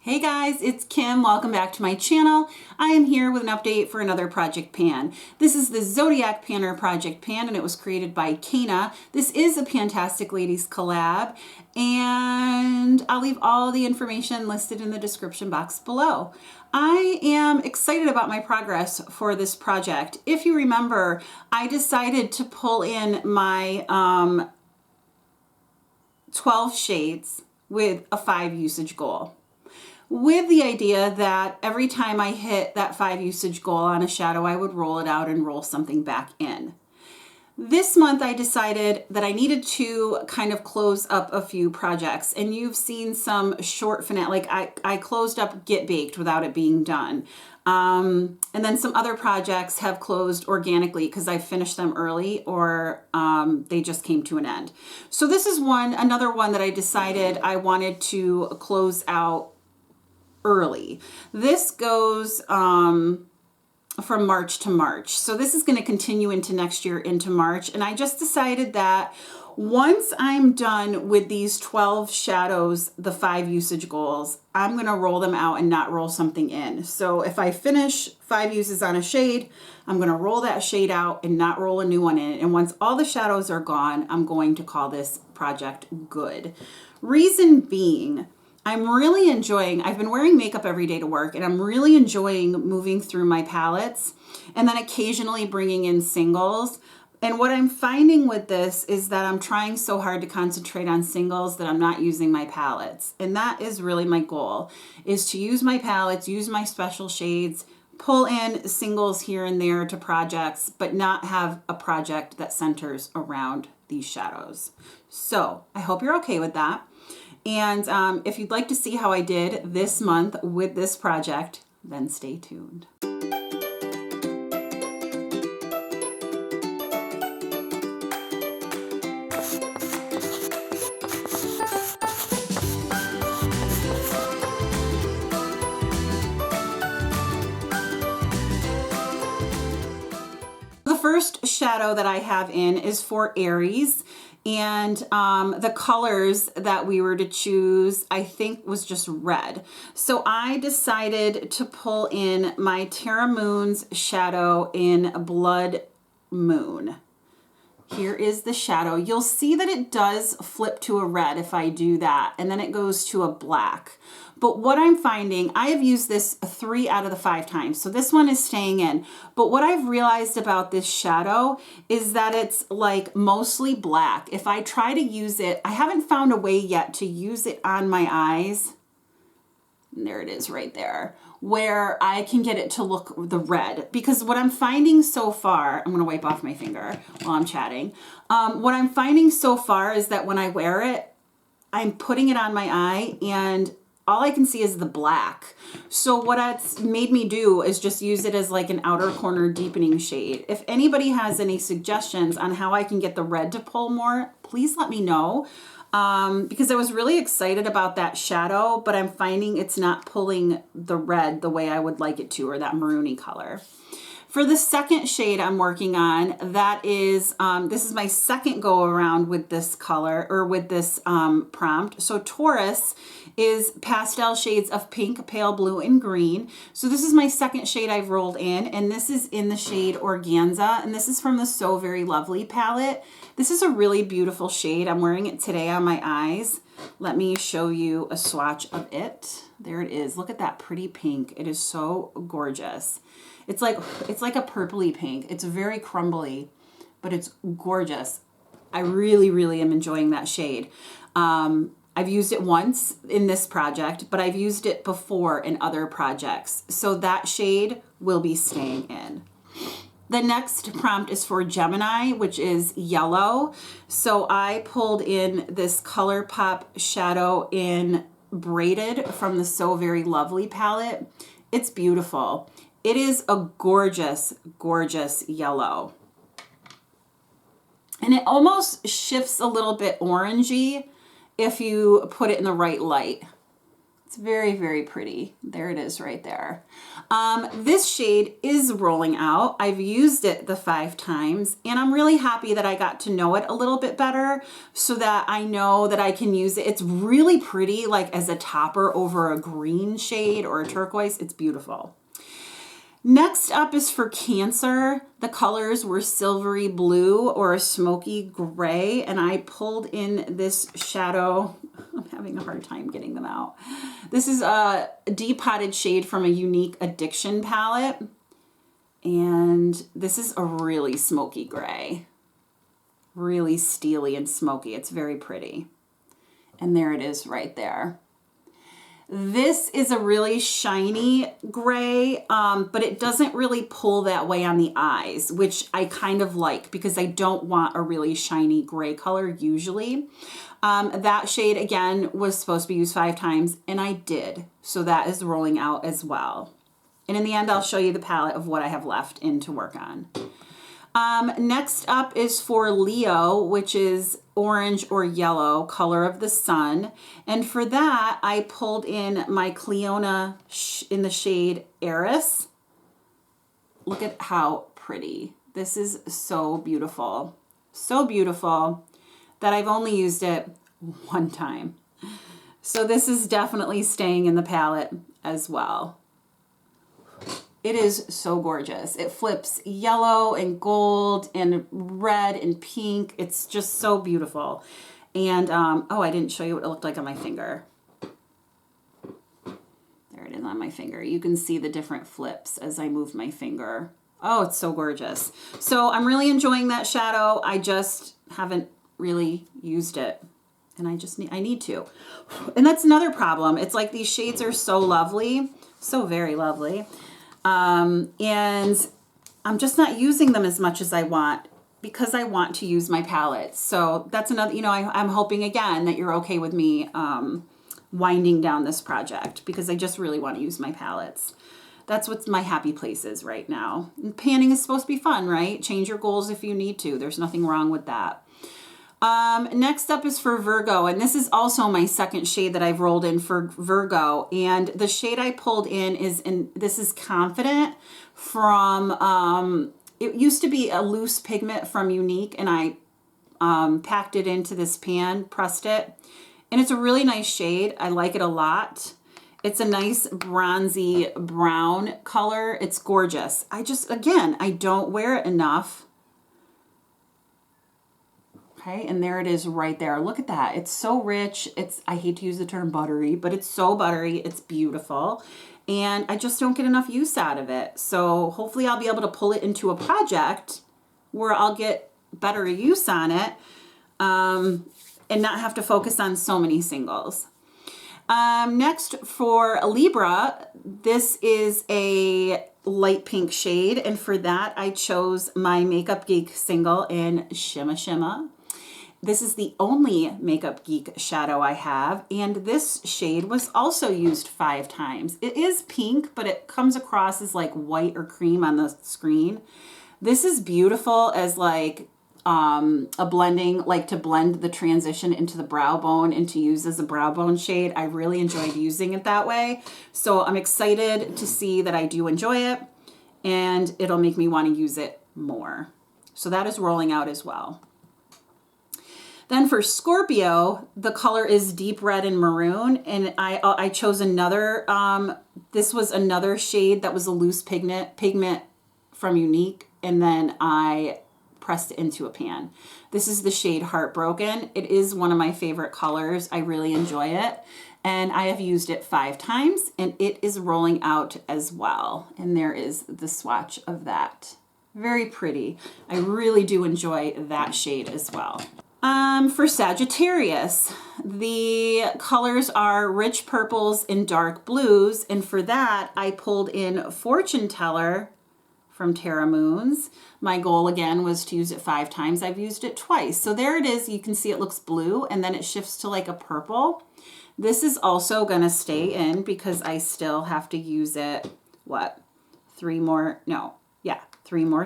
Hey guys, it's Kim. Welcome back to my channel. I am here with an update for another Project Pan. This is the Zodiac Panner Project Pan, and it was created by Caena. This is a Fantastic Ladies collab, and I'll leave all the information listed in the description box below. I am excited about my progress for this project. If you remember, I decided to pull in my 12 shades with a 5 usage goal, with the idea that every time I hit that 5 usage goal on a shadow, I would roll it out and roll something back in. This month, I decided that I needed to kind of close up a few projects, and you've seen some short finale, like I closed up Get Baked without it being done. And then some other projects have closed organically because I finished them early or they just came to an end. So this is another one that I decided I wanted to close out early. This goes from March to March. So this is going to continue into next year, into March. And I just decided that once I'm done with these 12 shadows, the 5 usage goals, I'm going to roll them out and not roll something in. So if I finish 5 uses on a shade, I'm going to roll that shade out and not roll a new one in. And once all the shadows are gone, I'm going to call this project good. Reason being, I'm really enjoying, I've been wearing makeup every day to work, and I'm really enjoying moving through my palettes and then occasionally bringing in singles. And what I'm finding with this is that I'm trying so hard to concentrate on singles that I'm not using my palettes. And that is really my goal, is to use my palettes, use my special shades, pull in singles here and there to projects, but not have a project that centers around these shadows. So I hope you're okay with that. And if you'd like to see how I did this month with this project, then stay tuned. The first shadow that I have in is for Aries. And the colors that we were to choose, I think, was just red. So I decided to pull in my Terra Moon's shadow in Blood Moon. Here is the shadow. You'll see that it does flip to a red if I do that, and then it goes to a black. But what I'm finding, I have used this 3 out of the 5 times, so this one is staying in. But what I've realized about this shadow is that it's like mostly black. If I try to use it, I haven't found a way yet to use it on my eyes. And there it is right there, where I can get it to look the red. Because what I'm finding so far, I'm gonna wipe off my finger while I'm chatting. What I'm finding so far is that when I wear it, I'm putting it on my eye and all I can see is the black. So what that's made me do is just use it as like an outer corner deepening shade. If anybody has any suggestions on how I can get the red to pull more, please let me know. Because I was really excited about that shadow, but I'm finding it's not pulling the red the way I would like it to, or that maroony color. For the second shade I'm working on, that is, this is my second go around with this color, or with this prompt. So Taurus is pastel shades of pink, pale blue, and green. So this is my second shade I've rolled in, and this is in the shade Organza, and this is from the So Very Lovely palette. This is a really beautiful shade. I'm wearing it today on my eyes. Let me show you a swatch of it. There it is. Look at that pretty pink. It is so gorgeous. It's like a purpley pink. It's very crumbly, but it's gorgeous. I really, really am enjoying that shade. I've used it once in this project, but I've used it before in other projects. So that shade will be staying in. The next prompt is for Gemini, which is yellow. So I pulled in this ColourPop shadow in Braided from the So Very Lovely palette. It's beautiful. It is a gorgeous, gorgeous yellow. And it almost shifts a little bit orangey if you put it in the right light. It's very, very pretty. There it is right there. This shade is rolling out. I've used it the 5 times, and I'm really happy that I got to know it a little bit better so that I know that I can use it. It's really pretty, like as a topper over a green shade or a turquoise. It's beautiful. Next up is for Cancer. The colors were silvery blue or a smoky gray, and I pulled in this shadow. I'm having a hard time getting them out. This is a depotted shade from a Unique Addiction palette, and this is a really smoky gray. Really steely and smoky. It's very pretty. And there it is right there. This is a really shiny gray, but it doesn't really pull that way on the eyes, which I kind of like because I don't want a really shiny gray color usually. That shade, again, was supposed to be used 5 times, and I did. So that is rolling out as well. And in the end, I'll show you the palette of what I have left in to work on. Next up is for Leo, which is orange or yellow, color of the sun. And for that, I pulled in my Caena in the shade Aries. Look at how pretty. This is so beautiful. So beautiful that I've only used it 1 time. So this is definitely staying in the palette as well. It is so gorgeous. It flips yellow and gold and red and pink. It's just so beautiful. And, oh, I didn't show you what it looked like on my finger. There it is on my finger. You can see the different flips as I move my finger. Oh, it's so gorgeous. So I'm really enjoying that shadow. I just haven't really used it. And I need to. And that's another problem. It's like these shades are so lovely. So very lovely. And I'm just not using them as much as I want because I want to use my palette. So that's another, you know, I'm hoping again that you're okay with me winding down this project because I just really want to use my palettes. That's what's my happy place is right now. And panning is supposed to be fun, right? Change your goals if you need to. There's nothing wrong with that. Next up is for Virgo, and this is also my second shade that I've rolled in for Virgo, and the shade I pulled in this is Confident from, it used to be a loose pigment from Unique, and I packed it into this pan, pressed it, and it's a really nice shade. I like it a lot. It's a nice bronzy brown color. It's gorgeous. Again, I don't wear it enough. Okay, and there it is right there. Look at that. It's so rich. I hate to use the term buttery, but it's so buttery. It's beautiful. And I just don't get enough use out of it. So hopefully I'll be able to pull it into a project where I'll get better use on it and not have to focus on so many singles. Next for Libra, this is a light pink shade. And for that, I chose my Makeup Geek single in Shimma Shimma. This is the only Makeup Geek shadow I have, and this shade was also used 5 times. It is pink, but it comes across as like white or cream on the screen. This is beautiful as like a blending, like to blend the transition into the brow bone and to use as a brow bone shade. I really enjoyed using it that way. So I'm excited to see that I do enjoy it, and it'll make me want to use it more. So that is rolling out as well. Then for Scorpio, the color is deep red and maroon, and I chose another, this was another shade that was a loose pigment from Unique, and then I pressed it into a pan. This is the shade Heartbroken. It is one of my favorite colors. I really enjoy it, and I have used it 5 times, and it is rolling out as well. And there is the swatch of that. Very pretty. I really do enjoy that shade as well. For Sagittarius, the colors are rich purples and dark blues, and for that I pulled in Fortune Teller from Terra Moons. My goal again was to use it 5 times. I've used it twice. So there it is. You can see it looks blue and then it shifts to like a purple. This is also going to stay in because I still have to use it, 3 more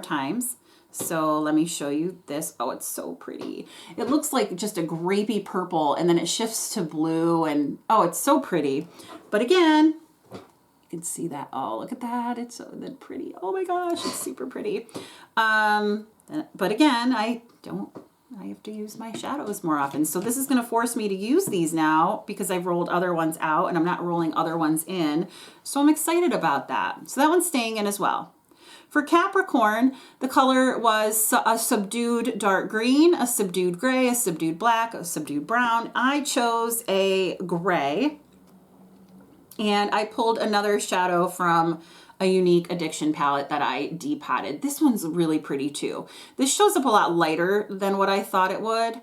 times. So let me show you this. Oh, it's so pretty. It looks like just a grapey purple, and then it shifts to blue, and oh, it's so pretty. But again, you can see that. Oh, look at that. It's so pretty. Oh my gosh, it's super pretty. But again, I have to use my shadows more often. So this is going to force me to use these now because I've rolled other ones out and I'm not rolling other ones in. So I'm excited about that. So that one's staying in as well. For Capricorn, the color was a subdued dark green, a subdued gray, a subdued black, a subdued brown. I chose a gray, and I pulled another shadow from a unique addiction palette that I depotted. This one's really pretty too. This shows up a lot lighter than what I thought it would.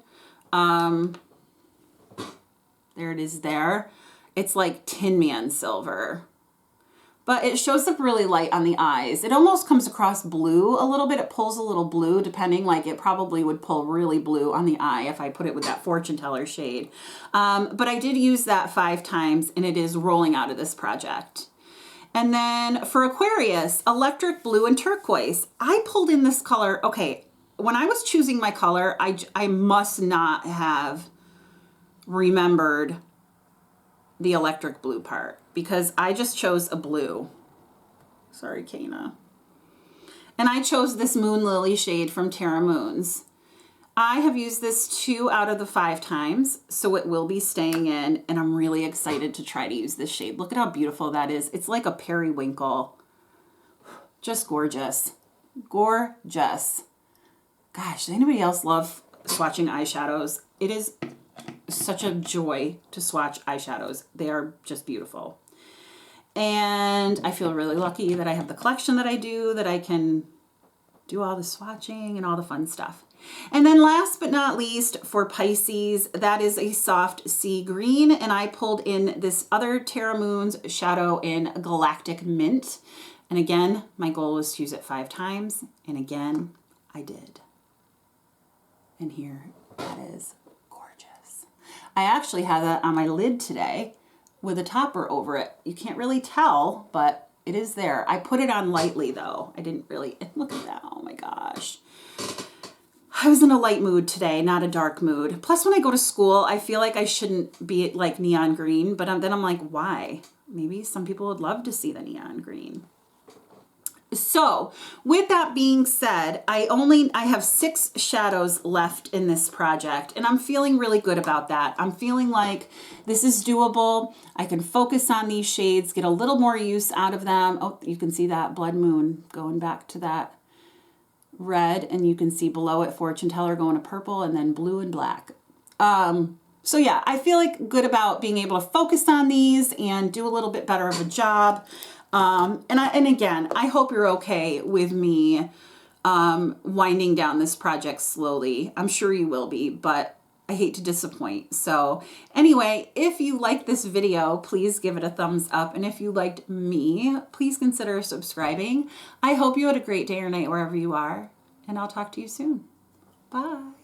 There it is there. It's like Tin Man silver. But it shows up really light on the eyes. It almost comes across blue a little bit. It pulls a little blue, depending, like it probably would pull really blue on the eye if I put it with that fortune teller shade. But I did use that 5 times, and it is rolling out of this project. And then for Aquarius, electric blue and turquoise. I pulled in this color. Okay, when I was choosing my color, I must not have remembered the electric blue part because I just chose a blue. Sorry, Caena. And I chose this Moon Lily shade from Terra Moons. I have used this 2 out of the 5 times, so it will be staying in, and I'm really excited to try to use this shade. Look at how beautiful that is. It's like a periwinkle. Just gorgeous. Gorgeous. Gosh, does anybody else love swatching eyeshadows? It is such a joy to swatch eyeshadows. They are just beautiful. And I feel really lucky that I have the collection that I do, that I can do all the swatching and all the fun stuff. And then last but not least, for Pisces, that is a soft sea green, and I pulled in this other Terra Moons shadow in Galactic Mint. And again, my goal was to use it 5 times, and again, I did. And here that is gorgeous. I actually have that on my lid today with a topper over it. You can't really tell, but it is there. I put it on lightly though. I didn't really, look at that, oh my gosh. I was in a light mood today, not a dark mood. Plus, when I go to school, I feel like I shouldn't be like neon green, but then I'm like, why? Maybe some people would love to see the neon green. So with that being said, I have 6 shadows left in this project, and I'm feeling really good about that. I'm feeling like this is doable. I can focus on these shades, get a little more use out of them. Oh, you can see that Blood Moon going back to that red, and you can see below it Fortune Teller going to purple, and then blue and black. So yeah, I feel like good about being able to focus on these and do a little bit better of a job. And again, I hope you're okay with me winding down this project slowly. I'm sure you will be, but I hate to disappoint. So anyway, if you liked this video, please give it a thumbs up. And if you liked me, please consider subscribing. I hope you had a great day or night wherever you are, and I'll talk to you soon. Bye.